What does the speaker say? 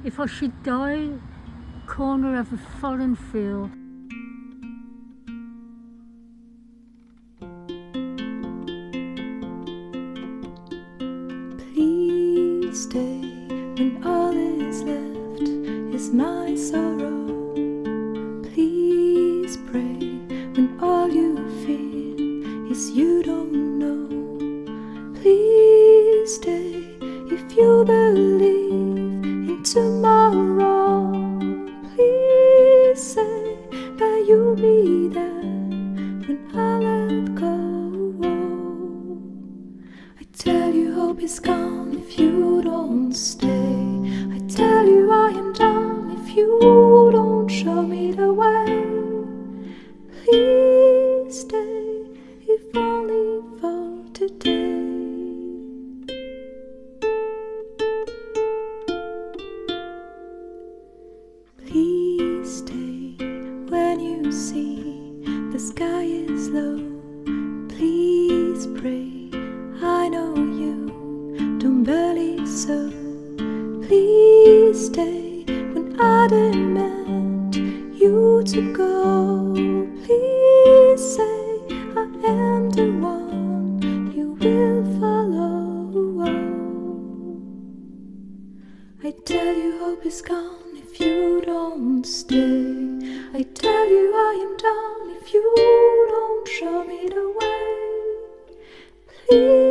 If I should die, corner of a foreign field, please stay when all is left is my sorrow. Please pray when all you feel is you don't know. Please stay if you believe in tomorrow. Please say that you'll be there when I let go. I tell you hope is gone if you don't stay. I tell you I am done if you don't show me the way. Please stay if only for today. Please stay when you see the sky is low. Please pray, I know you don't believe so. Please stay when I demand you to go. Please say I am the one you will follow. I tell you hope is gone if you don't stay. I tell you I am done if you don't show me the way. Please